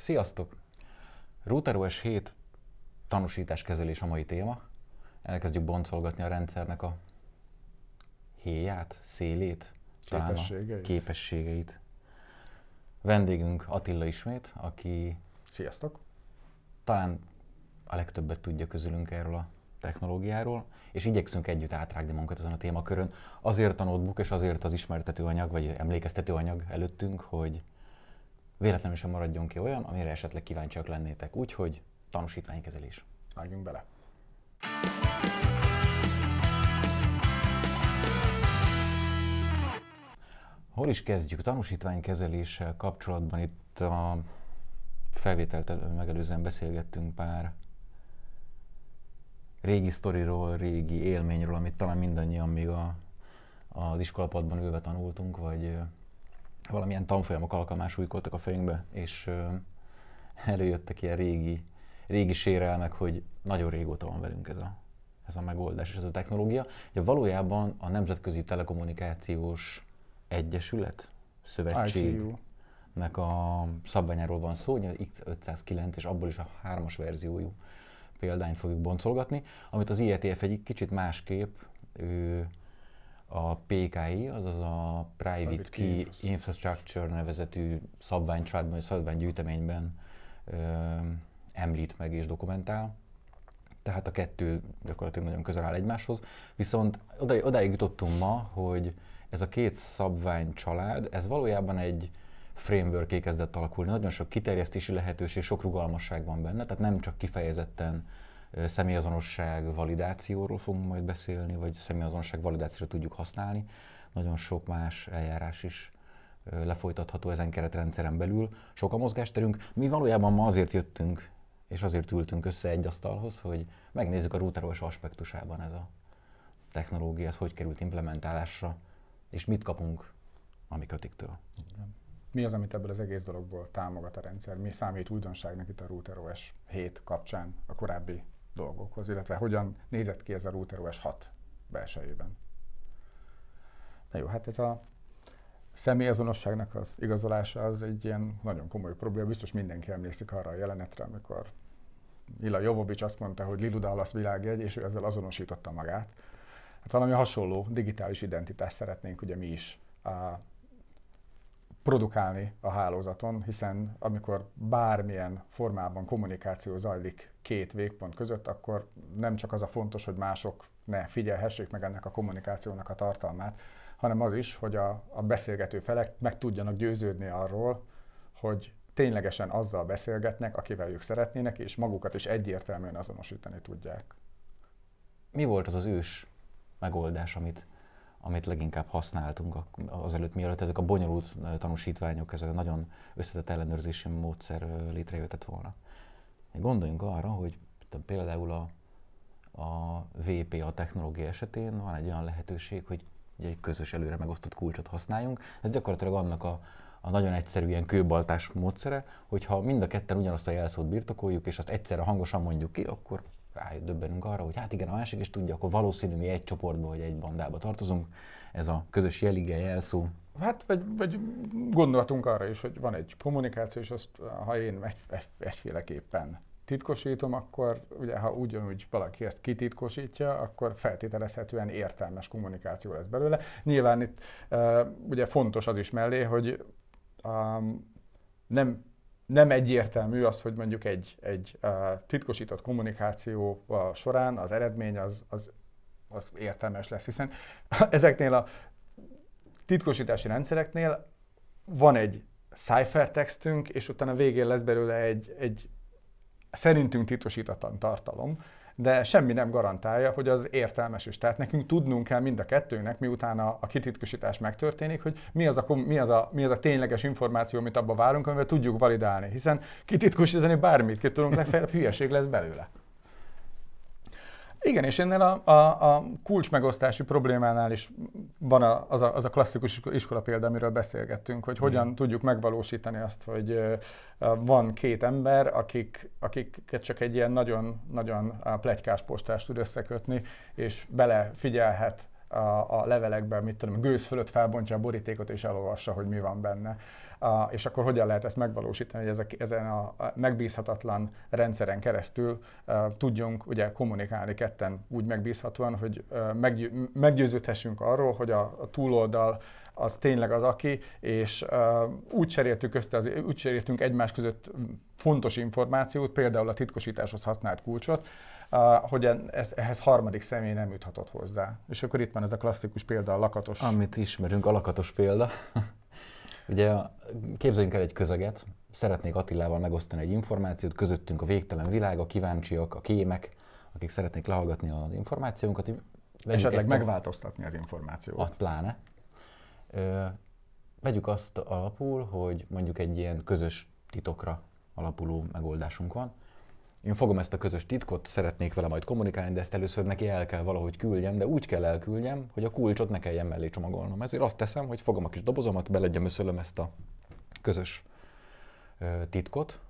Sziasztok! RouterOS 7 tanúsításkezelés a mai téma. Elkezdjük boncolgatni a rendszernek a héját, szélét, talán a képességeit. Vendégünk Attila ismét, aki Sziasztok! Talán a legtöbbet tudja közülünk erről a technológiáról, és igyekszünk együtt átrágni magunkat ezen a témakörön. Azért a notebook és azért az ismertetőanyag, vagy emlékeztetőanyag előttünk, hogy véletlenül sem maradjon ki olyan, amire esetleg kíváncsiak lennétek. Úgyhogy tanúsítványkezelés. Vágjunk bele! Hol is kezdjük? Tanúsítványkezeléssel kapcsolatban itt a felvételt megelőzően beszélgettünk pár régi sztoriról, régi élményről, amit talán mindannyian még az iskolapadban ülve tanultunk, vagy valamilyen tanfolyamok alkalmán súlykoltak a fejünkbe, és előjöttek ilyen régi sérelmek, hogy nagyon régóta van velünk ez a megoldás és ez a technológia. Ugye valójában a Nemzetközi Telekommunikációs Egyesület, Szövetségnek a szabványáról van szó, ugye X509, és abból is a 3-as verziójú példányt fogjuk boncolgatni, amit az IETF egy kicsit másképp, a PKI, azaz a Private Key Infrastructure nevezetű szabványcsaládban, vagy szabványgyűjteményben említ meg és dokumentál. Tehát a kettő gyakorlatilag nagyon közel áll egymáshoz. Viszont odáig jutottunk ma, hogy ez a két szabványcsalád, ez valójában egy framework-ké kezdett alakulni. Nagyon sok kiterjesztési lehetőség, sok rugalmasság van benne, tehát nem csak kifejezetten személyazonosság validációról fogunk majd beszélni, vagy személyazonosság validációra tudjuk használni. Nagyon sok más eljárás is lefolytatható ezen keretrendszeren belül. Sok a mozgásterünk. Mi valójában ma azért jöttünk, és azért ültünk össze egy asztalhoz, hogy megnézzük a RouterOS aspektusában ez a technológia, ez hogy került implementálásra, és mit kapunk a Mikratiktől. Mi az, amit ebből az egész dologból támogat a rendszer? Mi számít újdonságnak itt a RouterOS 7 kapcsán a korábbi dolgokhoz, illetve hogyan nézett ki ez a RouterOS 6 belsejében? Na jó, hát ez a személyazonosságnak az igazolása az egy ilyen nagyon komoly probléma. Biztos mindenki emlékszik arra a jelenetre, amikor Milla Jovovich azt mondta, hogy Lilu Dallas világjegy, és ő ezzel azonosította magát. Hát valami hasonló digitális identitást szeretnénk ugye mi is produkálni a hálózaton, hiszen amikor bármilyen formában kommunikáció zajlik két végpont között, akkor nem csak az a fontos, hogy mások ne figyelhessék meg ennek a kommunikációnak a tartalmát, hanem az is, hogy a beszélgető felek meg tudjanak győződni arról, hogy ténylegesen azzal beszélgetnek, akivel ők szeretnének, és magukat is egyértelműen azonosítani tudják. Mi volt az ős megoldás, amit leginkább használtunk azelőtt, mielőtt ezek a bonyolult tanúsítványok, ezek a nagyon összetett ellenőrzési módszer létrejöhetett volna? Gondoljunk arra, hogy például a VPA technológia esetén van egy olyan lehetőség, hogy egy közös előre megosztott kulcsot használjunk. Ez gyakorlatilag annak a nagyon egyszerű ilyen kőbaltás módszere, hogyha mind a ketten ugyanazt a jelszót birtokoljuk, és azt egyszerre hangosan mondjuk ki, akkor döbbenünk arra, hogy hát igen, a másik is tudja, akkor valószínű mi egy csoportba vagy egy bandába tartozunk. Ez a közös jelige jelszó. Hát, vagy gondolhatunk arra is, hogy van egy kommunikáció, és azt, ha én egyféleképpen titkosítom, akkor ugye, ha ugyanúgy valaki ezt kititkosítja, akkor feltételezhetően értelmes kommunikáció lesz belőle. Nyilván itt ugye fontos az is mellé, hogy nem egyértelmű az, hogy mondjuk egy titkosított kommunikáció során az eredmény az értelmes lesz, hiszen ezeknél a titkosítási rendszereknél van egy ciphertextünk, és utána végén lesz belőle egy szerintünk titkosítatlan tartalom, de semmi nem garantálja, hogy az értelmes is. Tehát nekünk tudnunk kell mind a kettőnek, miután a kititkosítás megtörténik, hogy mi az a tényleges információ, amit abba várunk, amivel tudjuk validálni. Hiszen kititkosítani bármit ki tudunk, legfeljebb hülyeség lesz belőle. Igen, és ennél a kulcsmegosztási problémánál is van az a klasszikus iskola példa, amiről beszélgettünk, hogy hogyan tudjuk megvalósítani azt, hogy van két ember, akiket csak egy ilyen nagyon, nagyon pletykás postást tud összekötni, és belefigyelhet a levelekben, mit tudom, a gőz fölött felbontja a borítékot és elolvassa, hogy mi van benne. És akkor hogyan lehet ezt megvalósítani, hogy ezen a megbízhatatlan rendszeren keresztül tudjunk ugye kommunikálni ketten úgy megbízhatóan, hogy meggyőződhessünk arról, hogy a túloldal az tényleg az aki, és úgy cseréltünk egymás között fontos információt, például a titkosításhoz használt kulcsot, hogy ehhez harmadik személy nem juthatott hozzá. És akkor itt van ez a klasszikus példa, a lakatos. Amit ismerünk, a lakatos példa. Ugye képzeljünk el egy közeget, szeretnék Attilával megosztani egy információt, közöttünk a végtelen világ, a kíváncsiak, a kémek, akik szeretnék lehallgatni az információnkat. Esetleg megváltoztatni az információt. Pláne. Vegyük azt alapul, hogy mondjuk egy ilyen közös titokra alapuló megoldásunk van. Én fogom ezt a közös titkot, szeretnék vele majd kommunikálni, de ezt először neki el kell valahogy küldjem, de úgy kell elküldjem, hogy a kulcsot ne kelljen mellé csomagolnom. Ezért azt teszem, hogy fogom a kis dobozomat, belegyömöszölöm ezt a közös titkot,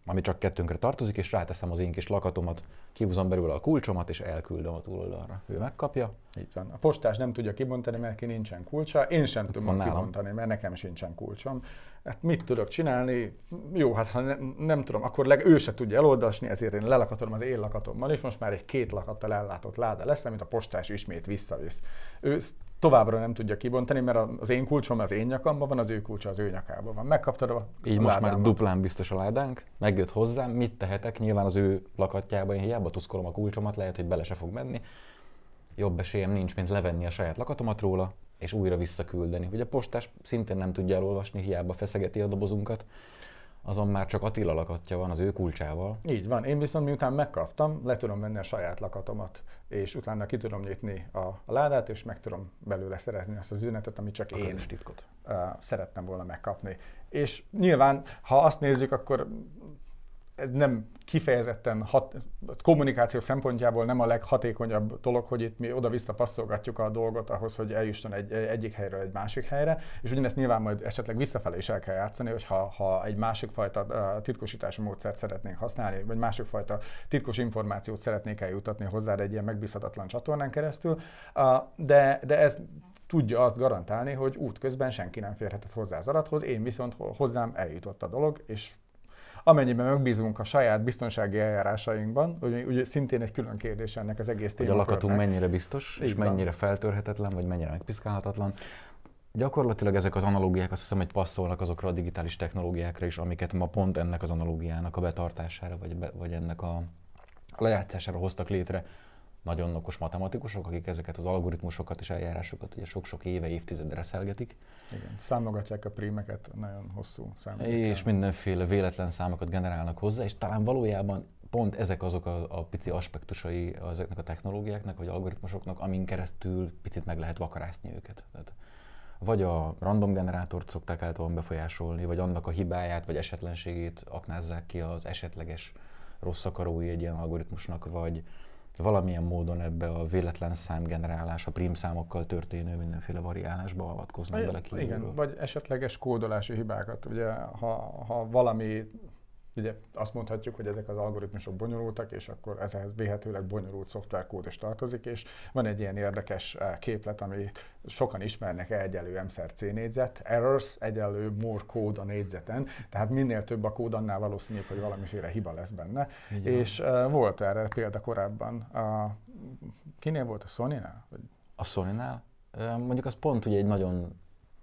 ami csak kettőnkre tartozik, és ráteszem az én kis lakatomat, kihúzom belőle a kulcsomat, és elküldöm a túloldalra. Ő megkapja. Így van. A postás nem tudja kibontani, mert neki nincsen kulcsa, én sem tudom kibontani, mert nekem sincsen kulcsom. Hát mit tudok csinálni? Jó, hát ha nem tudom, akkor ő se tudja elolvasni, ezért én lelakatolom az én lakatommal, és most már egy 2 lakattal ellátott láda lesz, amit a postás ismét visszavisz. Ő továbbra nem tudja kibontani, mert az én kulcsom az én nyakamban van, az ő kulcsa az ő nyakában van. Megkaptad a így most már duplán biztos a ládánk, megjött hozzám, mit tehetek? Nyilván az ő lakatjába, én hiába tuszkolom a kulcsomat, lehet, hogy bele se fog menni. Jobb esélyem nincs, mint levenni a saját lakatomat róla, és újra visszaküldeni. Ugye a postás szintén nem tudja elolvasni, hiába feszegeti a dobozunkat, azon már csak Attila lakatja van az ő kulcsával. Így van, én viszont miután megkaptam, le tudom venni a saját lakatomat, és utána ki tudom nyitni a ládát, és meg tudom belőle szerezni azt az üzenetet, amit csak én titkot szerettem volna megkapni. És nyilván, ha azt nézzük, akkor ez nem kifejezetten kommunikáció szempontjából nem a leghatékonyabb dolog, hogy itt mi oda-vissza passzolgatjuk a dolgot ahhoz, hogy eljusson egyik helyről egy másik helyre, és ugyanezt nyilván majd esetleg visszafelé is el kell játszani, hogy ha egy másik fajta titkosítási módszert szeretnénk használni, vagy másik fajta titkos információt szeretnék eljutatni hozzád egy ilyen megbízhatatlan csatornán keresztül, de ez tudja azt garantálni, hogy útközben senki nem férhetett hozzá az adathoz, én viszont hozzám eljutott a dolog, és amennyiben megbízunk a saját biztonsági eljárásainkban, ugye szintén egy külön kérdés ennek az egész témakörnek. Hogy a lakatunk mennyire biztos, és mennyire feltörhetetlen, vagy mennyire megpiszkálhatatlan. Gyakorlatilag ezek az analógiák azt hiszem, hogy passzolnak azokra a digitális technológiákra is, amiket ma pont ennek az analógiának a betartására, vagy ennek a lejátszására hoztak létre nagyon okos matematikusok, akik ezeket az algoritmusokat és eljárásokat ugye sok-sok éve, évtizedre reszelgetik. Igen, számogatják a prímeket, nagyon hosszú számokat. És mindenféle véletlen számokat generálnak hozzá, és talán valójában pont ezek azok a pici aspektusai ezeknek a technológiáknak, vagy algoritmusoknak, amin keresztül picit meg lehet vakarászni őket. Tehát vagy a random generátort szokták általában befolyásolni, vagy annak a hibáját, vagy esetlenségét aknázzák ki az esetleges rossz akarói egy ilyen algoritmusnak, vagy valamilyen módon ebbe a véletlen számgenerálás, a prímszámokkal történő mindenféle variálásba avatkoznak bele kívülről. Igen, vagy esetleges kódolási hibákat. Ugye, ha valami, ugye azt mondhatjuk, hogy ezek az algoritmusok bonyolultak, és akkor ezhez véhetőleg bonyolult szoftverkód is tartozik, és van egy ilyen érdekes képlet, ami sokan ismernek, egyenlő M/C négyzet, errors egyenlő more code a négyzeten, tehát minél több a kód, annál valószínűbb, hogy valamiféle hiba lesz benne. Igen. És volt erre példa korábban. Kinél volt, a Sony-nál? A Sony-nál? Mondjuk az pont ugye egy nagyon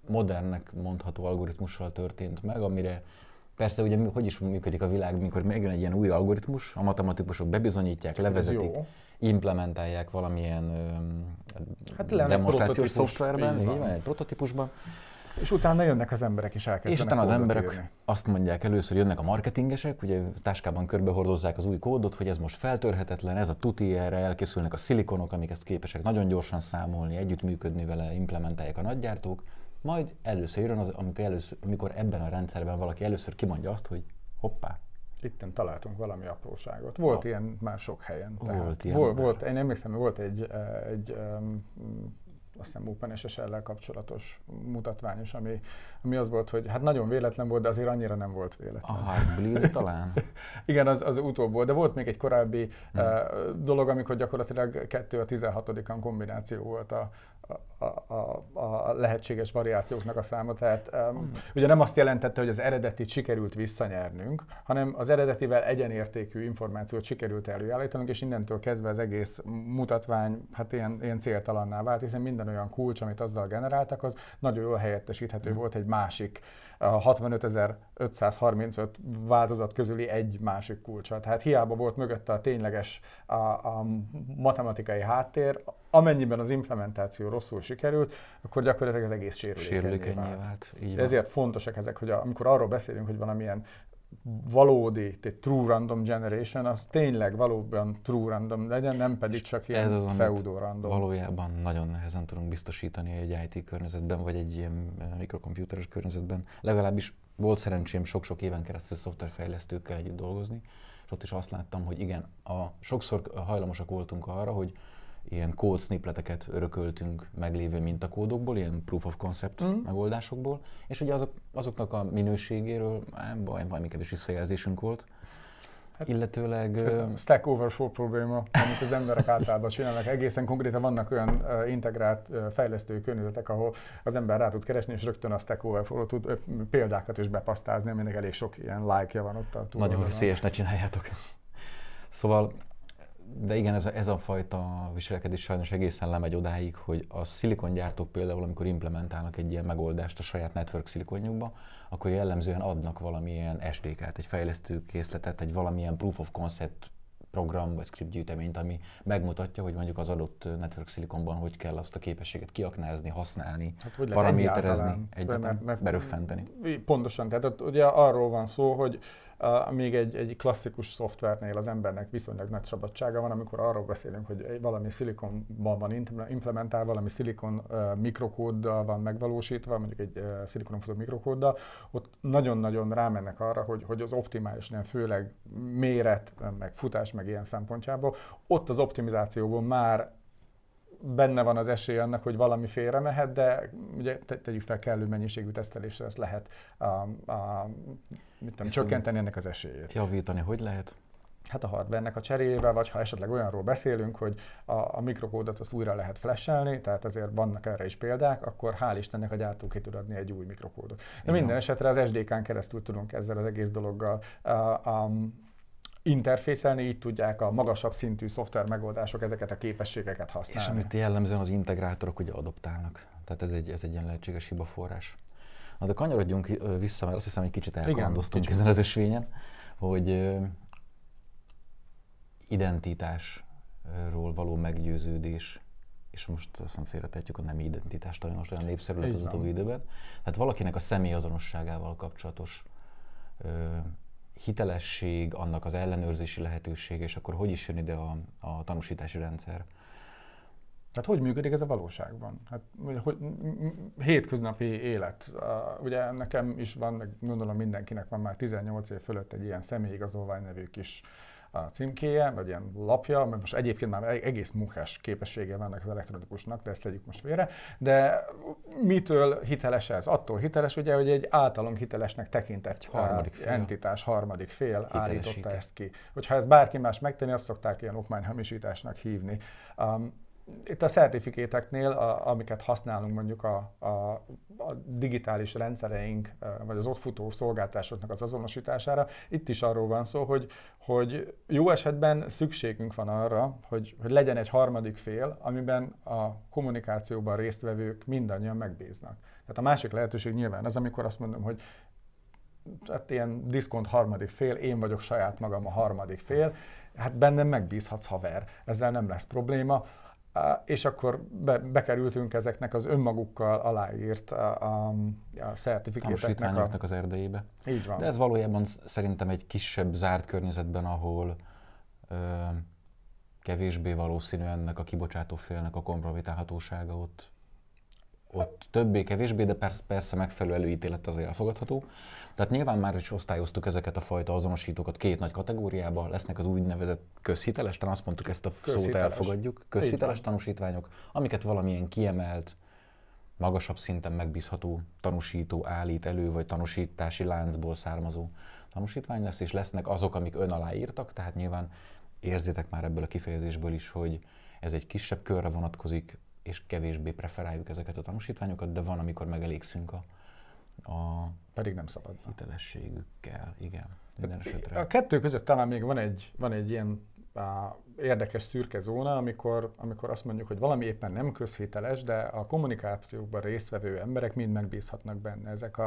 modernnek mondható algoritmussal történt meg, amire persze ugye hogy is működik a világ, mikor megjön egy ilyen új algoritmus, a matematikusok bebizonyítják, levezetik, implementálják valamilyen demonstrációs szoftverben, egy prototípusban. És utána jönnek az emberek és elkezdenek. És utána az emberek írni. Azt mondják, először jönnek a marketingesek, ugye táskában körbehordozzák az új kódot, hogy ez most feltörhetetlen, ez a tuti, erre elkészülnek a szilikonok, amik ezt képesek nagyon gyorsan számolni, együttműködni vele, implementálják a nagygyártók. Majd először jön az, amikor ebben a rendszerben valaki először kimondja azt, hogy hoppá. Itten találtunk valami apróságot. Volt ilyen már sok helyen. Volt ilyen. Volt, én emlékszem, hogy volt egy azt hiszem OpenSSL-lel kapcsolatos mutatványos, ami az volt, hogy hát nagyon véletlen volt, de azért annyira nem volt véletlen. A Heartbleed talán? Igen, az utóbb volt, de volt még egy korábbi dolog, amikor gyakorlatilag 2/16-án kombináció volt a lehetséges variációknak a száma. Tehát ugye nem azt jelentette, hogy az eredetit sikerült visszanyernünk, hanem az eredetivel egyenértékű információt sikerült előállítanunk, és innentől kezdve az egész mutatvány hát ilyen céltalanná vált, hiszen minden olyan kulcs, amit azzal generáltak, az nagyon jól helyettesíthető volt egy másik 65.535 változat közüli egy másik kulcsa. Tehát hiába volt mögötte a tényleges a matematikai háttér, amennyiben az implementáció rosszul sikerült, akkor gyakorlatilag az egész sérülékenyé vált. Ezért fontosak ezek, hogy amikor arról beszélünk, hogy valamilyen valódi, true random generation, az tényleg valóban true random legyen, nem pedig csak ilyen pseudo random. Valójában nagyon nehezen tudunk biztosítani egy IT környezetben, vagy egy ilyen mikrokomputeres környezetben. Legalábbis volt szerencsém sok-sok éven keresztül szoftverfejlesztőkkel együtt dolgozni, és ott is azt láttam, hogy igen, sokszor hajlamosak voltunk arra, hogy ilyen code snippeteket örököltünk meglévő mintakódokból, ilyen proof of concept megoldásokból, és ugye azoknak a minőségéről valami kevés visszajelzésünk volt. Hát, illetőleg... Stack Overflow probléma, amit az emberek általában csinálnak. Egészen konkrétan vannak olyan integrált fejlesztői környezetek, ahol az ember rá tud keresni, és rögtön a Stack Overflow tud példákat is bepasztázni, aminek elég sok ilyen like-ja van ott a túloldalon. Nagyon veszélyes, ne csináljátok. Szóval, de igen, ez a fajta viselkedés sajnos egészen lemegy odáig, hogy a szilikongyártók például, amikor implementálnak egy ilyen megoldást a saját network szilikonjukba, akkor jellemzően adnak valamilyen SDK-t, egy fejlesztőkészletet, egy valamilyen proof of concept program vagy script gyűjteményt, ami megmutatja, hogy mondjuk az adott network szilikonban hogy kell azt a képességet kiaknázni, használni, hát, paraméterezni, egyáltalán beröffenteni. Pontosan, tehát ugye arról van szó, hogy még egy klasszikus szoftvernél az embernek viszonylag nagy szabadsága van, amikor arról beszélünk, hogy valami szilikonban van implementálva, valami szilikon mikrokóddal van megvalósítva, mondjuk egy szilikonon futó mikrokóddal, ott nagyon-nagyon rámennek arra, hogy az optimális, főleg méret, meg futás, meg ilyen szempontjából, ott az optimizációban már benne van az esély annak, hogy valami félre mehet, de ugye tegyük fel kellő mennyiségű tesztelésre, ezt lehet csökkenteni ennek az esélyét. Javítani hogy lehet? Hát a hardware-nek a cseréjével, vagy ha esetleg olyanról beszélünk, hogy a mikrokódot azt újra lehet flashelni, tehát azért vannak erre is példák, akkor hál' Istennek a gyártó ki tud adni egy új mikrokódot. De minden esetre az SDK-n keresztül tudunk ezzel az egész dologgal interfészelni, így tudják a magasabb szintű szoftver megoldások ezeket a képességeket használni. És amit jellemzően az integrátorok ugye adoptálnak. Tehát ez egy ilyen lehetséges hibaforrás. Na de kanyarodjunk vissza, mert azt hiszem, hogy kicsit elkalandoztunk ezen az ösvényen, hogy identitásról való meggyőződés, és most azt hiszem félretehetjük a nem identitást, most olyan népszerű lett az utóbbi időben. Tehát valakinek a személyazonosságával kapcsolatos hitelesség, annak az ellenőrzési lehetőség, és akkor hogy is jön ide a tanúsítási rendszer? Tehát hogy működik ez a valóságban? Hát, hogy hétköznapi élet. Ugye nekem is van, meg gondolom mindenkinek van már 18 év fölött egy ilyen személyigazolvány nevű kis címkéje, vagy ilyen lapja, mert most egyébként már egész munkás képessége vannak az elektronikusnak, de ezt tegyük most félre. De mitől hiteles ez? Attól hiteles, ugye, hogy egy általunk hitelesnek tekintett entitás, harmadik fél állította ezt ki. Hogyha ezt bárki más megtenni, azt szokták ilyen okmányhamisításnak hívni. Itt a szertifikéteknél, amiket használunk mondjuk a digitális rendszereink, vagy az ott futó szolgáltatásoknak az azonosítására, itt is arról van szó, hogy jó esetben szükségünk van arra, hogy legyen egy harmadik fél, amiben a kommunikációban résztvevők mindannyian megbíznak. Tehát a másik lehetőség nyilván az, amikor azt mondom, hogy hát ilyen diszkont harmadik fél, én vagyok saját magam a harmadik fél, hát bennem megbízhatsz, haver, ezzel nem lesz probléma. És akkor bekerültünk ezeknek az önmagukkal aláírt a szertifikéteknek az erdejébe. Így van. De ez valójában szerintem egy kisebb, zárt környezetben, ahol kevésbé valószínű ennek a kibocsátó félnek a kompromitálhatósága ott ott többé-kevésbé, de persze megfelelő előítélet azért elfogadható. Tehát nyilván már is osztályoztuk ezeket a fajta azonosítókat két nagy kategóriába, lesznek az úgynevezett közhiteles, talán azt mondtuk, ezt a szót elfogadjuk, közhiteles tanúsítványok, amiket valamilyen kiemelt, magasabb szinten megbízható tanúsító állít elő, vagy tanúsítási láncból származó tanúsítvány lesz, és lesznek azok, amik ön alá írtak, tehát nyilván érzitek már ebből a kifejezésből is, hogy ez egy kisebb körre vonatkozik, és kevésbé preferáljuk ezeket a tanúsítványokat, de van, amikor megelégszünk a pedig nem szabad hitelességükkel, igen, minden esetre. A kettő között talán még van egy ilyen érdekes szürke zóna, amikor azt mondjuk, hogy valami éppen nem közhiteles, de a kommunikációkban résztvevő emberek mind megbízhatnak benne. Ezek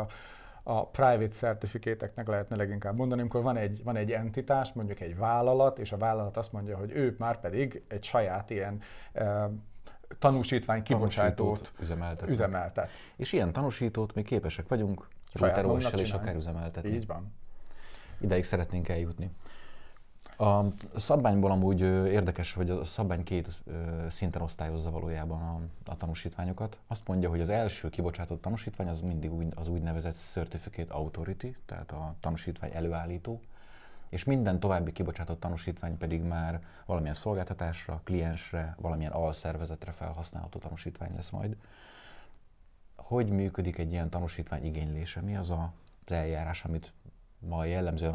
a private certificate-eknek lehetne leginkább mondani, amikor van egy entitás, mondjuk egy vállalat, és a vállalat azt mondja, hogy ő már pedig egy saját ilyen tanúsítvány kibocsátót üzemeltet. És ilyen tanúsítót mi képesek vagyunk routerossal is akár üzemeltetni. Így van. Ideig szeretnénk eljutni. A szabványból amúgy érdekes, hogy a szabvány két szinten osztályozza valójában a tanúsítványokat. Azt mondja, hogy az első kibocsátott tanúsítvány az mindig az úgynevezett Certificate Authority, tehát a tanúsítvány előállító, és minden további kibocsátott tanúsítvány pedig már valamilyen szolgáltatásra, kliensre, valamilyen alszervezetre felhasználható tanúsítvány lesz majd. Hogy működik egy ilyen tanúsítvány igénylése? Mi az az eljárás, amit ma jellemzően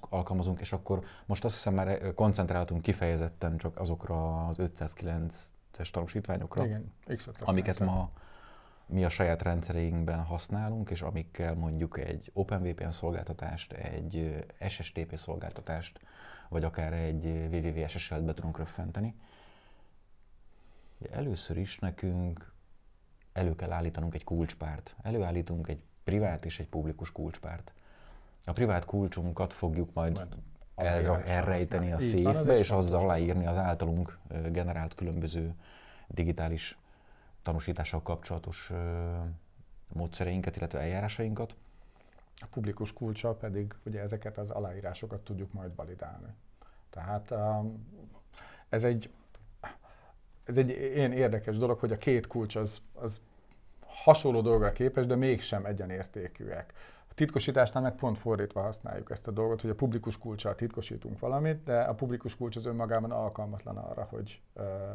alkalmazunk, és akkor most azt hiszem már koncentráltunk kifejezetten csak azokra az 509-es tanúsítványokra, igen, amiket ma mi a saját rendszereinkben használunk, és amikkel mondjuk egy OpenVPN szolgáltatást, egy SSTP szolgáltatást, vagy akár egy www.ssl-t be tudunk röffenteni. Először is nekünk elő kell állítanunk egy kulcspárt. Előállítunk egy privát és egy publikus kulcspárt. A privát kulcsunkat fogjuk majd elrejteni a széfbe, és azzal aláírni az általunk generált különböző digitális tanúsítással kapcsolatos módszereinket, illetve eljárásainkat. A publikus kulccsal pedig ugye ezeket az aláírásokat tudjuk majd validálni. Tehát ez egy ilyen érdekes dolog, hogy a két kulcs az hasonló dolgra képes, de mégsem egyenértékűek. A titkosításnál meg pont fordítva használjuk ezt a dolgot, hogy a publikus kulccsal titkosítunk valamit, de a publikus kulcs az önmagában alkalmatlan arra, hogy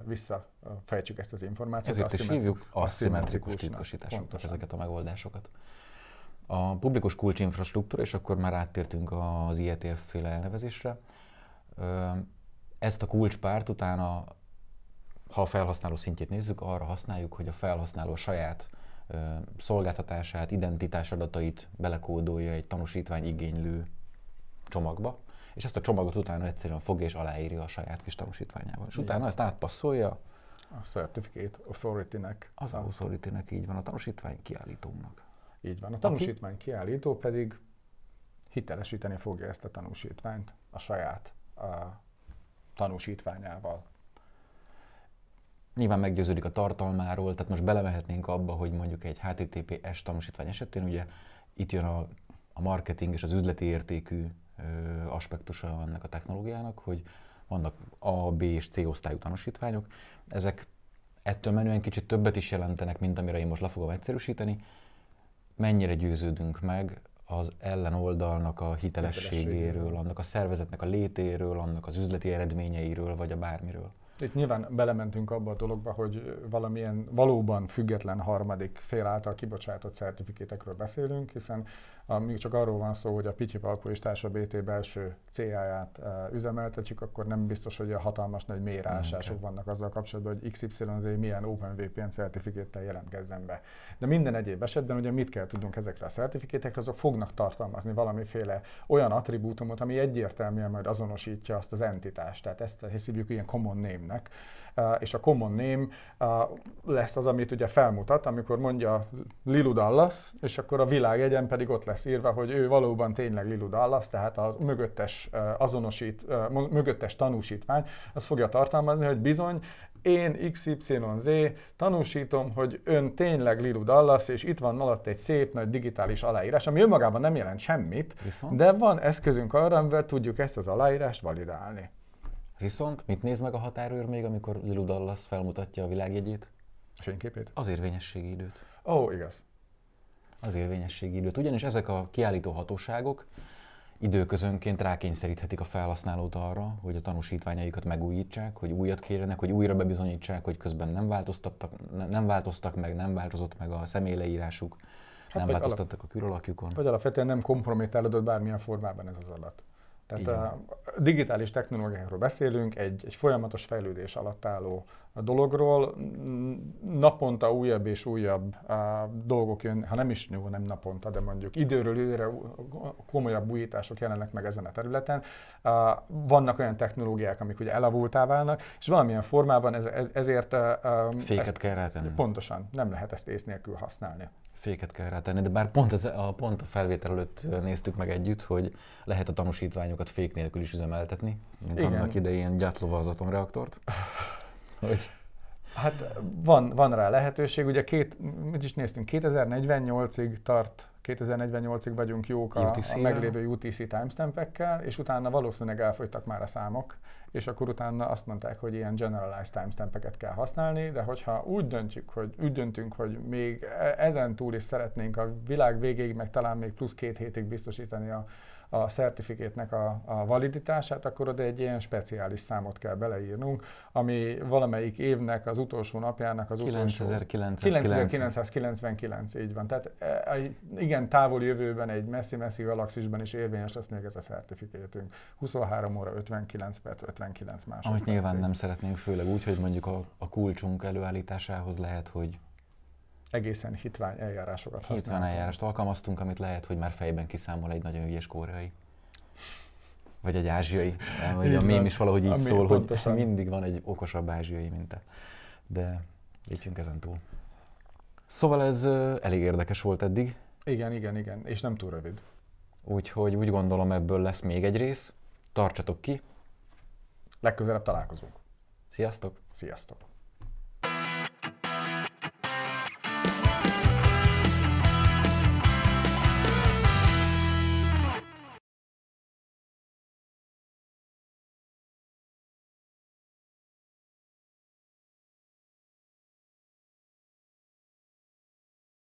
visszafejtsük ezt az információt. Ezért is hívjuk aszimmetrikus titkosításoknak ezeket a megoldásokat. A publikus kulcs infrastruktúra, és akkor már áttértünk az IETF-féle elnevezésre. Ezt a kulcspárt utána, ha a felhasználó szintjét nézzük, arra használjuk, hogy a felhasználó saját szolgáltatását, identitás adatait belekódolja egy tanúsítvány igénylő csomagba, és ezt a csomagot utána egyszerűen fogja és aláírja a saját kis tanúsítványával. És utána ezt átpasszolja a Certificate Authority-nek. Az Authority-nek, így van, a tanúsítvány kiállítónak. Így van. A tanúsítvány kiállító pedig hitelesíteni fogja ezt a tanúsítványt a saját tanúsítványával. Nyilván meggyőződik a tartalmáról, tehát most belemehetnénk abba, hogy mondjuk egy HTTPS tanúsítvány esetén ugye itt jön a marketing és az üzleti értékű aspektusa ennek a technológiának, hogy vannak A, B és C osztályú tanúsítványok. Ezek ettől menően kicsit többet is jelentenek, mint amire én most le fogom egyszerűsíteni. Mennyire győződünk meg az ellenoldalnak a hitelességéről, annak a szervezetnek a létéről, annak az üzleti eredményeiről, vagy a bármiről? Itt nyilván belementünk abba a dologba, hogy valamilyen valóban független harmadik fél által kibocsátott szertifikétekről beszélünk, hiszen még csak arról van szó, hogy a Pityi Palkó és Társa BT belső CA-ját üzemeltetjük, akkor nem biztos, hogy a hatalmas nagy mélyreásások vannak azzal kapcsolatban, hogy XYZ milyen OpenVPN szertifikéttel jelentkezzen be. De minden egyéb esetben ugye mit kell tudnunk ezekre a szertifikétekre, azok fognak tartalmazni valamiféle olyan attribútumot, ami egyértelműen majd azonosítja azt az entitást. Tehát ezt hívjuk ilyen common name-nek. És a common name lesz az, amit ugye felmutat, amikor mondja Lilu Dallas, és akkor a világegyen pedig ott lesz írva, hogy ő valóban tényleg Lilu Dallas, tehát a mögöttes tanúsítvány, az fogja tartalmazni, hogy bizony én XYZ tanúsítom, hogy ön tényleg Lilu Dallas, és itt van alatt egy szép nagy digitális aláírás, ami önmagában nem jelent semmit, de van eszközünk arra, amivel tudjuk ezt az aláírást validálni. Viszont mit néz meg a határőr még, amikor Lilu Dallas felmutatja a világjegyét? A fényképét? Az érvényességi időt. Ó, igaz. Az érvényességi időt. Ugyanis ezek a kiállító hatóságok időközönként rákényszeríthetik a felhasználót arra, hogy a tanúsítványaikat megújítsák, hogy újat kérjenek, hogy újra bebizonyítsák, hogy közben nem változtak meg, nem változott meg a személyleírásuk, nem változtattak a külalakjukon. Vagy alapvetően nem kompromittálódott bármilyen formában ez az adat. Tehát a digitális technológiákról beszélünk, egy folyamatos fejlődés alatt álló dologról, naponta újabb és újabb dolgok jön, ha nem is nem naponta, de mondjuk időről időre komolyabb újítások jelennek meg ezen a területen. Vannak olyan technológiák, amik ugye elavultá válnak, és valamilyen formában ezért... Féket kell rátenni. Pontosan, nem lehet ezt ész nélkül használni. Féket kell rátenni, de bár pont a felvétel előtt néztük meg együtt, hogy lehet a tanúsítványokat fék nélkül is üzemeltetni, mint annak idején Gyatlova az atomreaktort. Hogy... Hát van rá lehetőség, ugye mit is néztünk, 2048-ig tart, 2048-ig vagyunk jók a meglévő UTC timestampekkel, és utána valószínűleg elfogytak már a számok, és akkor utána azt mondták, hogy ilyen generalized timestampeket kell használni, de hogyha úgy döntünk, hogy még ezen túl is szeretnénk a világ végéig, meg talán még plusz 2 hétig biztosítani a certifikétnek a validitását, akkor oda egy ilyen speciális számot kell beleírnunk, ami valamelyik évnek az utolsó napjának az 9999, így van. Tehát igen, távoli jövőben egy messzi-messzi galaxisban is érvényes lesz még ez a certifikétünk. 23 óra 59 perc, 59 másodperc. Amit nyilván nem szeretnénk, főleg úgy, hogy mondjuk a kulcsunk előállításához lehet, hogy egészen hitvány eljárásokat használtunk. Hitvány eljárást alkalmaztunk, amit lehet, hogy már fejben kiszámol egy nagyon ügyes koreai. Vagy egy ázsiai. Vagy a mém is valahogy így szól, pontosan. Hogy mindig van egy okosabb ázsiai minta. De lépjünk ezen túl. Szóval ez elég érdekes volt eddig. Igen, és nem túl rövid. Úgyhogy úgy gondolom, ebből lesz még egy rész. Tartsatok ki. Legközelebb találkozunk. Sziasztok! Sziasztok!